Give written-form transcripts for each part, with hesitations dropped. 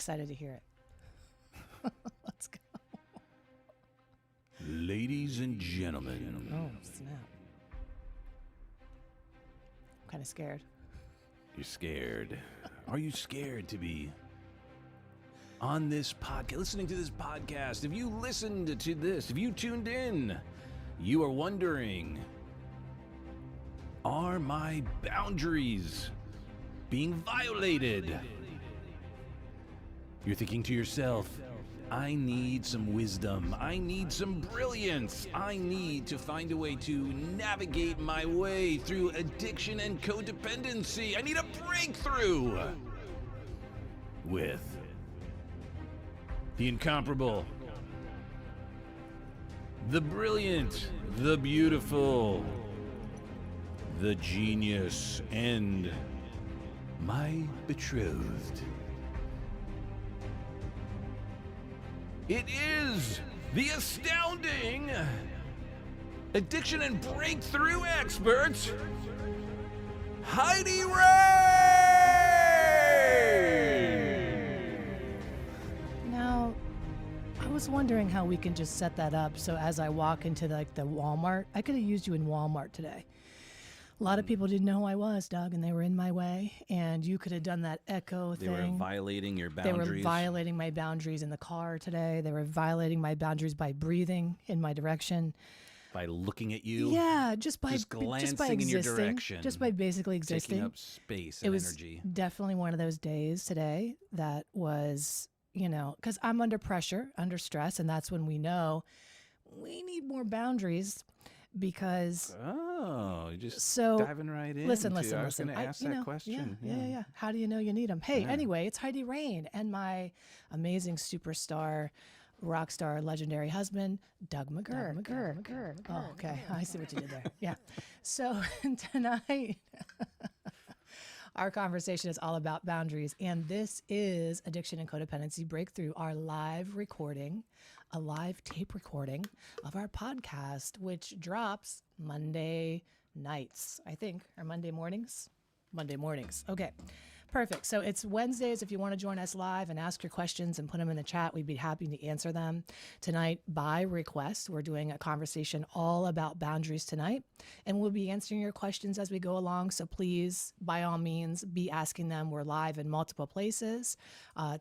excited to hear it. Let's go. Ladies and gentlemen. Oh, snap. I'm kind of scared. You're scared. Are you scared to be on this podcast, listening to this podcast? If you listened to this, if you tuned in, you are wondering, are my boundaries being violated? You're thinking to yourself, I need some wisdom. I need some brilliance. I need to find a way to navigate my way through addiction and codependency. I need a breakthrough with the incomparable, the brilliant, the beautiful, the genius, and my betrothed. It is the astounding addiction and breakthrough expert, Heidi Ray! Now, I was wondering how we can just set that up so as I walk into the Walmart, I could have used you in Walmart today. A lot of people didn't know who I was, Doug, and they were in my way, and you could have done that echo thing. They were violating your They boundaries. were violating my boundaries in the car today. They were violating my boundaries by breathing in my direction. By looking at you. Yeah, just by glancing in your existing, direction. just by basically existing. Taking up space It and was energy. definitely one of those days today that was, because I'm under pressure, under stress, and that's when we know we need more boundaries because Oh, you're just so diving right in. listen. I was going Listen. to ask that question. Yeah. How do you know you need them? Hey, Yeah. anyway, it's Heidi Rain and my amazing superstar, rock star, legendary husband, Doug McGurk. Oh, okay. I see what you did there. Yeah. So tonight, our conversation is all about boundaries, and this is Addiction and Codependency Breakthrough, our live recording, a live tape recording of our podcast, which drops Monday nights, I think, or Monday mornings. Monday mornings. Okay. Perfect. So it's Wednesdays. If you want to join us live and ask your questions and put them in the chat, we'd be happy to answer them. Tonight, by request, we're doing a conversation all about boundaries tonight, and we'll be answering your questions as we go along. So please, by all means, be asking them. We're live in multiple places,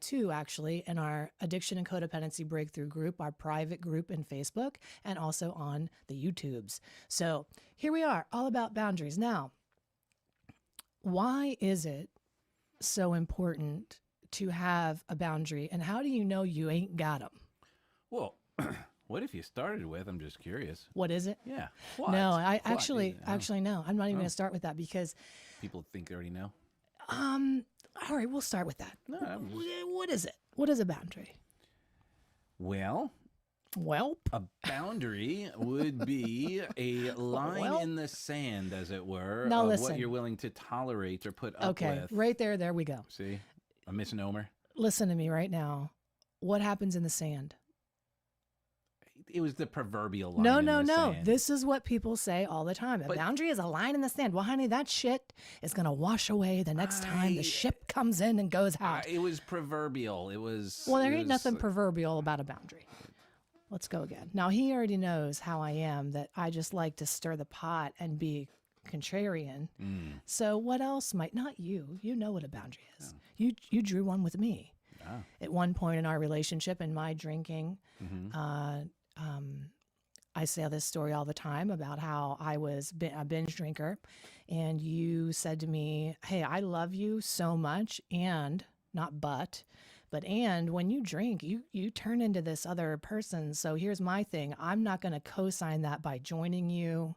too, actually, in our Addiction and Codependency Breakthrough group, our private group in Facebook, and also on the YouTubes. So here we are, all about boundaries. Now, why is it so important to have a boundary, and how do you know you ain't got them? Well, what if you started with? I'm just curious. What is it? Yeah. No, I What? actually no. I'm not even Oh. going to start with that because People think they already know. all right, we'll start with that. No, I'm just- What is it? What is a boundary? Well, Welp. a boundary would be a line Well- in the sand, as it were, Now of listen. what you're willing to tolerate or put up Okay, with. right there we go. See? A misnomer. Listen to me right now. What happens in the sand? It was the proverbial line No, in no, the no. sand. This is what people say all the time. A But- boundary is a line in the sand. Well, honey, that shit is going to wash away the next time the ship comes in and goes out. It was proverbial. It was. Well, there it ain't was- nothing proverbial about a boundary. Let's go again. Now, he already knows how I am, that I just like to stir the pot and be contrarian. So what else might, not you, you know what a boundary is. You drew one with me. Ah. At one point in our relationship and my drinking, I say this story all the time about how I was a binge drinker, and you said to me, hey, I love you so much, and not but and when you drink, you turn into this other person. So here's my thing. I'm not going to co-sign that by joining you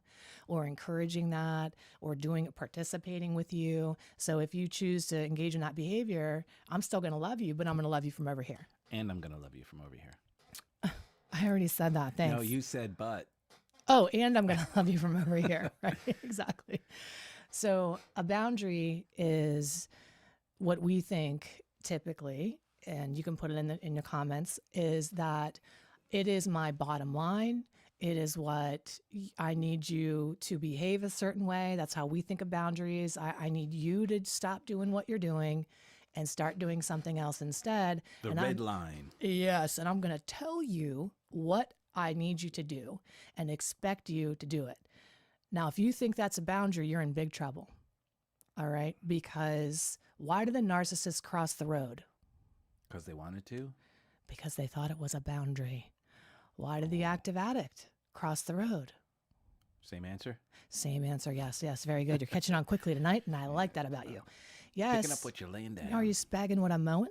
or encouraging that or participating with you. So if you choose to engage in that behavior, I'm still going to love you, but I'm going to love you from over here. And I'm going to love you from over here. I already said that. Thanks. No, you said but. Oh, and I'm going to love you from over here. Right? Exactly. So a boundary is what we think typically, and you can put it in the comments, is that it is my bottom line. It is what I need you to behave a certain way. That's how we think of boundaries. I need you to stop doing what you're doing. and start doing something else instead. The And red line. Yes, and I'm going to tell you what I need you to do and expect you to do it. Now, if you think that's a boundary, you're in big trouble. All right? Because why do the narcissists cross the road? Because they wanted to? Because they thought it was a boundary. Why did the active addict cross the road? Same answer? Same answer. Yes, yes. Very good. You're catching on quickly tonight, and I like that about you. Yes. Picking up what you're laying down. Are you spagging what I'm mowing?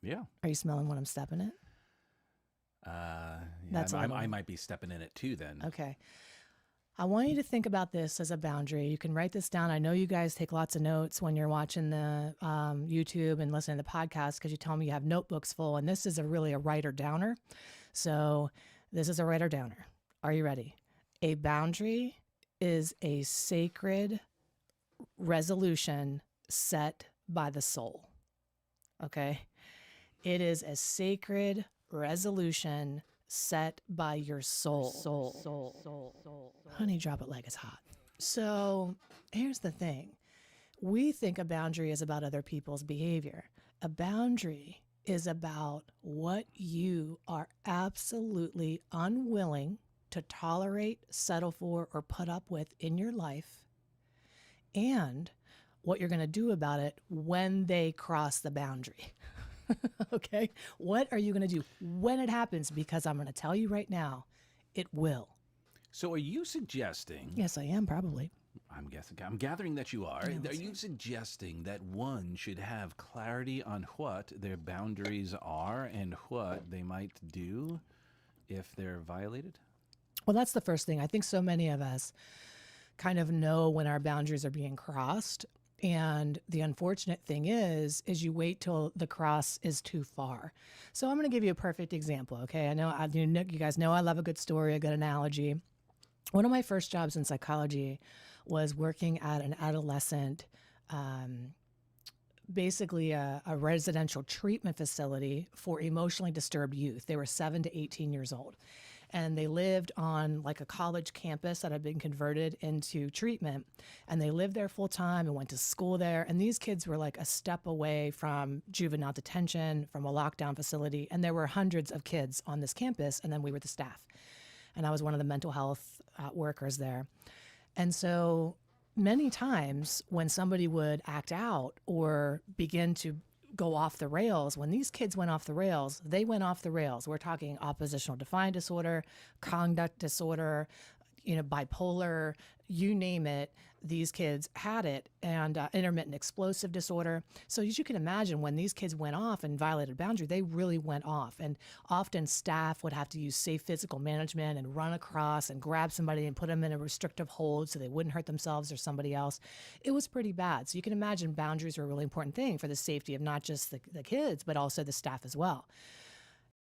Yeah. Are you smelling what I'm stepping in? Yeah, That's I might be stepping in it too then. Okay. I want you to think about this as a boundary. You can write this down. I know you guys take lots of notes when you're watching the YouTube and listening to the podcast because you tell me you have notebooks full, and this is really a writer-downer. So this is a writer-downer. Are you ready? A boundary is a sacred resolution set by the soul. Okay? It is a sacred resolution set by your soul. Honey, drop it like it's hot. So here's the thing. We think a boundary is about other people's behavior. A boundary is about what you are absolutely unwilling to tolerate, settle for, or put up with in your life, and what you're going to do about it when they cross the boundary. Okay? What are you going to do when it happens? Because I'm going to tell you right now, it will. So are you suggesting... Yes, I am, probably. I'm gathering that you are. Yeah, Are you suggesting that one should have clarity on what their boundaries are and what they might do if they're violated? Well, that's the first thing. I think so many of us kind of know when our boundaries are being crossed. And the unfortunate thing is you wait till the cross is too far. So I'm going to give you a perfect example, okay? I know you guys know I love a good story, a good analogy. One of my first jobs in psychology was working at an adolescent, basically a residential treatment facility for emotionally disturbed youth. They were 7 to 18 years old. And they lived on like a college campus that had been converted into treatment. And they lived there full time and went to school there. And these kids were like a step away from juvenile detention, from a lockdown facility. And there were hundreds of kids on this campus. And then we were the staff. And I was one of the mental health workers there. And so many times when somebody would act out or begin to go off the rails, when these kids went off the rails, they went off the rails. We're talking oppositional defiant disorder, conduct disorder, bipolar, you name it. These kids had it, and intermittent explosive disorder. So as you can imagine, when these kids went off and violated a boundary, they really went off. And often staff would have to use safe physical management and run across and grab somebody and put them in a restrictive hold so they wouldn't hurt themselves or somebody else. It was pretty bad. So you can imagine boundaries were a really important thing for the safety of not just the kids, but also the staff as well.